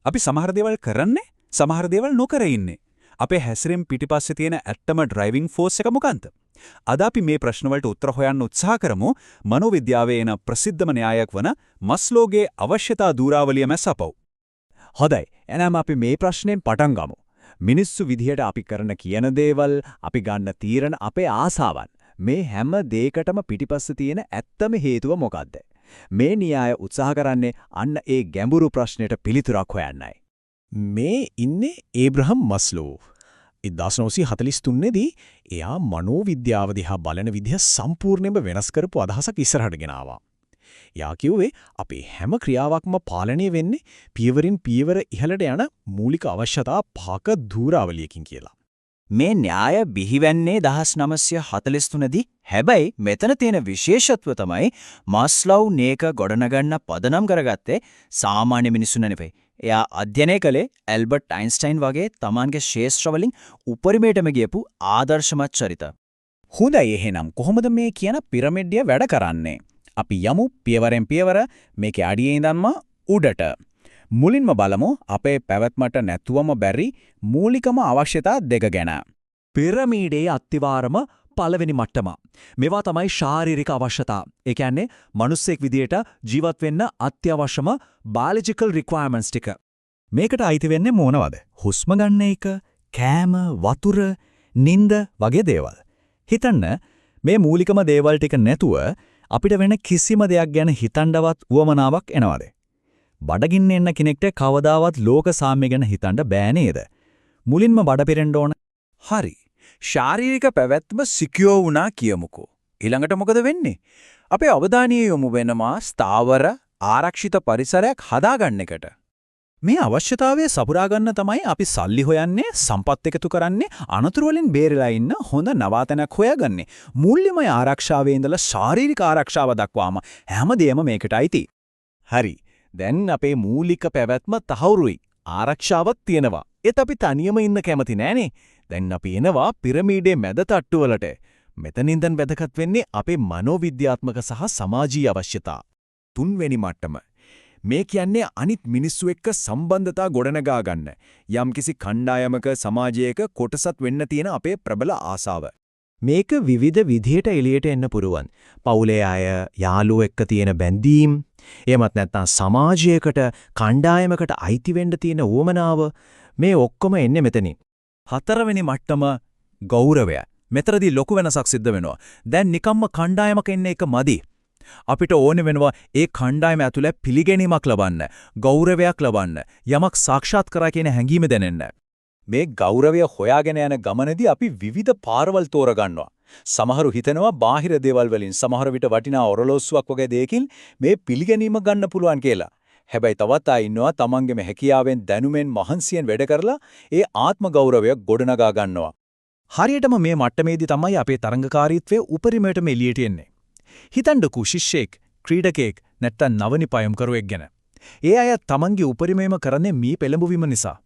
අපි සමහර දේවල් කරන්නේ සමහර දේවල් නොකර ඉන්නේ. අපේ හැසිරීම පිටිපස්සේ තියෙන ඇත්තම ඩ්‍රයිවිං ෆෝස් එක මොකන්ද? අද අපි මේ ප්‍රශ්න වලට උත්තර හොයන්න උත්සාහ කරමු මනෝවිද්‍යාවේ එන ප්‍රසිද්ධම න්‍යායක් වන මස්ලෝගේ අවශ්‍යතා ධූරාවලිය මැසපව්. හොඳයි. එහෙනම් අපි මේ ප්‍රශ්නෙන් පටන් ගමු. මිනිස්සු විදිහට අපි කරන කියන දේවල්, අපි ගන්න තීරණ, අපේ ආසාවන් මේ හැම දෙයකටම පිටිපස්සේ තියෙන ඇත්තම හේතුව මොකද්ද? මේ න්‍යාය උත්සාහ කරන්නේ අන්න ඒ ගැඹුරු ප්‍රශ්නෙට පිළිතුරක් හොයන්නයි. මේ ඉන්නේ ඒබ්‍රහම් මස්ලෝ. 1943 දී එයා මනෝවිද්‍යාව දිහා බලන විදිහ සම්පූර්ණයෙන්ම වෙනස් කරපු අදහසක් ඉස්සරහට ගෙනාවා. එයා කිව්වේ අපේ හැම ක්‍රියාවක්ම පාලනය වෙන්නේ පියවරින් පියවර ඉහළට යන මූලික අවශ්‍යතා පහක ධූරාවලියකින් කියලා. මේ න්‍යාය බිහිවන්නේ 1943 දී. හැබැයි මෙතන තියෙන විශේෂත්වය තමයි මාස්ලෝව් නේක ගොඩනගන්න පදනම් කරගත්තේ සාමාන්‍ය මිනිසුන් නෙවෙයි. එයා අධ්‍යයනය කළේ ඇල්බර්ට් අයින්ස්ටයින් වගේ තමන්ගේ ශාස්ත්‍ර වලින් උපරිමයටම ගියපු ආදර්ශමත් චරිත. හොඳයි එහෙනම් කොහොමද මේ කියන පිරමිඩය වැඩ කරන්නේ? අපි යමු පියවරෙන් පියවර මේකේ අඩියේ ඉඳන්ම උඩට. මුලින්ම බලමු අපේ පැවැත්මට නැතුවම බැරි මූලිකම අවශ්‍යතා දෙක ගැන. පිරමීඩයේ අත්තිවාරම පළවෙනි මට්ටම. මේවා තමයි ශාරීරික අවශ්‍යතා. ඒ කියන්නේ මිනිස්සෙක් විදියට ජීවත් වෙන්න අත්‍යවශ්‍යම biological requirements ටික. මේකට අයිති වෙන්නේ මොනවද? හුස්ම ගන්න එක, කෑම, වතුර, නිින්ද වගේ දේවල්. හිතන්න මේ මූලිකම දේවල් ටික නැතුව අපිට වෙන කිසිම දෙයක් ගැන හිතන්නවත් උවමනාවක් එනවද? බඩගින්න එන්න කෙනෙක්ට කවදාවත් ලෝක සාම්‍ය ගැන හිතන්න බෑ නේද? මුලින්ම බඩ පිරෙන්න ඕන. හරි. ශාරීරික පැවැත්ම සිකියෝ වුණා කියමුකෝ. ඊළඟට මොකද වෙන්නේ? අපේ අවධානය යොමු වෙනවා ස්ථාවර ආරක්ෂිත පරිසරයක් හදාගන්න එකට. මේ අවශ්‍යතාවය සපුරා ගන්න තමයි අපි සල්ලි හොයන්නේ, සම්පත් එකතු කරන්නේ, අනතුරු වලින් බේරලා ඉන්න හොඳ නවාතැනක් හොයාගන්නේ. මූල්‍යමය ආරක්ෂාවේ ඉඳලා ශාරීරික ආරක්ෂාව දක්වාම හැමදේම මේකට අයිති. හරි. දැන් අපේ මූලික පැවැත්ම තහවුරුයි. ආරක්ෂාවක් තියෙනවා. ඒත් අපි තනියම ඉන්න කැමති නෑනේ. දැන් අපි එනවා පිරමීඩේ මැද තට්ටුවලට. මෙතනින් දැන් වැදගත් වෙන්නේ අපේ මනෝවිද්‍යාත්මක සහ සමාජීය අවශ්‍යතා. තුන්වෙනි මට්ටම. මේ කියන්නේ අනිත් මිනිස්සු එක්ක සම්බන්ධතා ගොඩනගා ගන්න. යම්කිසි කණ්ඩායමක සමාජයක කොටසක් වෙන්න තියෙන අපේ ප්‍රබල ආසාව. මේක විවිධ විදිහට එළියට එන්න පුරුවන්. පවුලේ අය, යාළුවෝ එක්ක තියෙන බැඳීම්, එහෙමත් නැත්නම් සමාජයකට, කණ්ඩායමකට අයිති වෙන්න තියෙන උවමනාව මේ ඔක්කොම එන්නේ මෙතනින්. හතරවෙනි මට්ටම ගෞරවය. මෙතරදී ලොකු වෙනසක් සිද්ධ වෙනවා. දැන් නිකම්ම කණ්ඩායමක ඉන්න එක මදි. අපිට ඕනෙ වෙනවා ඒ කණ්ඩායම ඇතුළේ පිළිගැනීමක් ලබන්න, ගෞරවයක් ලබන්න, යමක් සාක්ෂාත් කරා කියන හැඟීම දැනෙන්න. මේ ගෞරවය හොයාගෙන යන ගමනේදී අපි විවිධ පාරවල් තෝරගන්නවා. සමහරු හිතනවා බාහිර දේවල් වලින්, සමහර විට වටිනා ඔරලෝසුවක් වගේ දෙයකින් මේ පිළිගැනීම ගන්න පුළුවන් කියලා. හැබැයි තවත් අය ඉන්නවා තමන්ගේම හැකියාවෙන්, දැනුමෙන්, මහන්සියෙන් වැඩ කරලා ඒ ආත්ම ගෞරවය ගොඩනගා ගන්නවා. හරියටම මේ මට්ටමේදී තමයි අපේ තරංගකාරීත්වයේ උපරිමයටම එළියට එන්නේ. හිතන්නකෝ ශිෂ්‍යෙක්, ක්‍රීඩකයෙක් නැත්තම් නවනිපයම් කරුවෙක් ගැන. ඒ අය තමන්ගේ උපරිමයම කරන්නේ මේ පෙළඹවීම නිසා.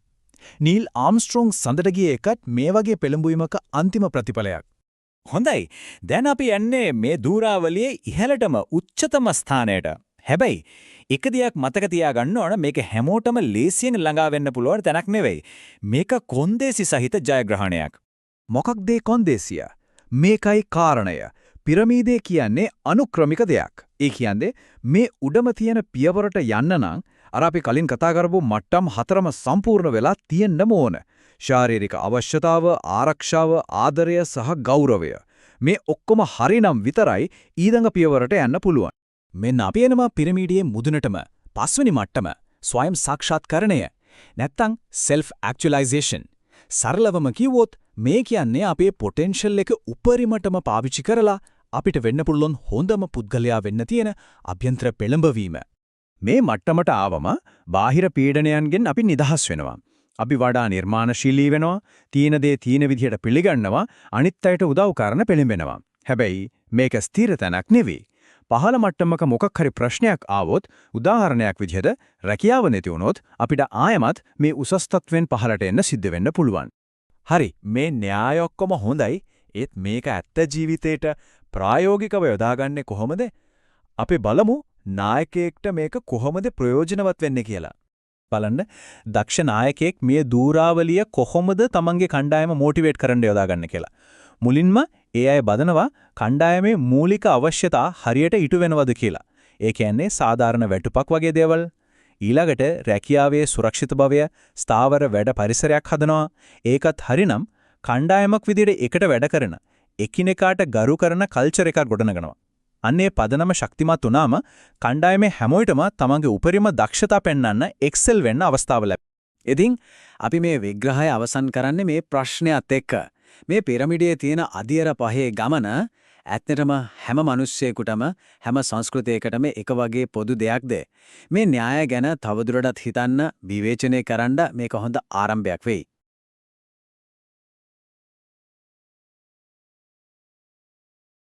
නීල් ආම්ස්ට්‍රෝං සඳට ගිය එකත් මේ වගේ පෙළඹවීමක අන්තිම ප්‍රතිඵලයක්. හොඳයි. දැන් අපි යන්නේ මේ ධූරාවලියේ ඉහළටම උච්චතම ස්ථානයට. හැබැයි එක දෙයක් මතක තියාගන්න ඕන, මේක හැමෝටම ලේසියෙන් ළඟා වෙන්න පුළුවන් තැනක් නෙවෙයි. මේක කොන්දේසි සහිත ජයග්‍රහණයක්. මොකක්ද කොන්දේසිය? මේකයි කාරණය. පිරමීඩය කියන්නේ අනුක්‍රමික දෙයක්. ඒ කියන්නේ මේ උඩම තියෙන පියවරට යන්න නම් අර අපි කලින් කතා කරපු මට්ටම් හතරම සම්පූර්ණ වෙලා තියෙන්න ඕන. ශාරීරික අවශ්‍යතාව, ආරක්ෂාව, ආදරය සහ ගෞරවය. මේ ඔක්කොම හරිනම් විතරයි ඊළඟ පියවරට යන්න පුළුවන්. මෙන්න අපි එනවා පිරමීඩයේ මුදුනටම. පස්වෙනි මට්ටම ස්වයං සාක්ෂාත්කරණය. නැත්තම් self actualization. සරලවම කිව්වොත් මේ කියන්නේ අපේ පොටෙන්ෂල් එක උපරිමටම පාවිච්චි කරලා අපිට වෙන්න පුළුවන් හොඳම පුද්ගලයා වෙන්න තියෙන අභ්‍යන්තර පෙළඹවීම. මේ මට්ටමට ආවම බාහිර පීඩනයන්ගෙන් අපි නිදහස් වෙනවා. අපි වඩා නිර්මාණශීලී වෙනවා, තීන දේ තීන විදිහට පිළිගන්නවා, අනිත් අයට උදව් කරන්න පෙළඹෙනවා. හැබැයි මේක ස්ථිර තැනක් නෙවෙයි. පහළ මට්ටමක මොකක් හරි ප්‍රශ්නයක් ආවොත්, උදාහරණයක් විදිහට රැකියාව නැති වුණොත් අපිට ආයමත් මේ උසස් තත්වෙන් පහළට එන්න සිද්ධ වෙන්න පුළුවන්. හරි, මේ න්‍යාය ඔක්කොම හොඳයි. ඒත් මේක ඇත්ත ජීවිතේට ප්‍රායෝගිකව යොදාගන්නේ කොහොමද? අපි බලමු නායකයෙක්ට මේක කොහොමද ප්‍රයෝජනවත් වෙන්නේ කියලා. බලන්න දක්ෂ නායකයෙක් මේ දූරාවලිය කොහොමද තමන්ගේ කණ්ඩායම මොටිවේට් කරන්න යොදාගන්නේ කියලා. මුලින්ම ඒ අය බදනවා කණ්ඩායමේ මූලික අවශ්‍යතා හරියට ඉටු වෙනවද කියලා. ඒ කියන්නේ සාධාරණ වැටුපක් වගේ දේවල්. ඊළඟට රැකියාවේ සුරක්ෂිතභාවය, ස්ථාවර වැඩ පරිසරයක් හදනවා. ඒකත් හරිනම් කණ්ඩායමක් විදිහට එකට වැඩ කරන, එකිනෙකාට ගරු කරන කල්චර් එකක් ගොඩනගනවා. අන්නේ පදනම ශක්තිමත් වුණාම කණ්ඩායමේ හැමෝටම තමන්ගේ උපරිම දක්ෂතා පෙන්වන්න එක්සෙල් වෙන්න අවස්ථාව ලැබෙනවා. ඉතින් අපි මේ විග්‍රහය අවසන් කරන්නේ මේ ප්‍රශ්නයත් එක්ක. මේ පිරමිඩයේ තියෙන අධියර පහේ ගමන ඇත්තටම හැම මිනිස්සෙකුටම හැම සංස්කෘතියකටම එක වගේ පොදු දෙයක්ද? මේ න්‍යාය ගැන තවදුරටත් හිතන්න, විවේචනය කරන්න මේක හොඳ ආරම්භයක් වෙයි.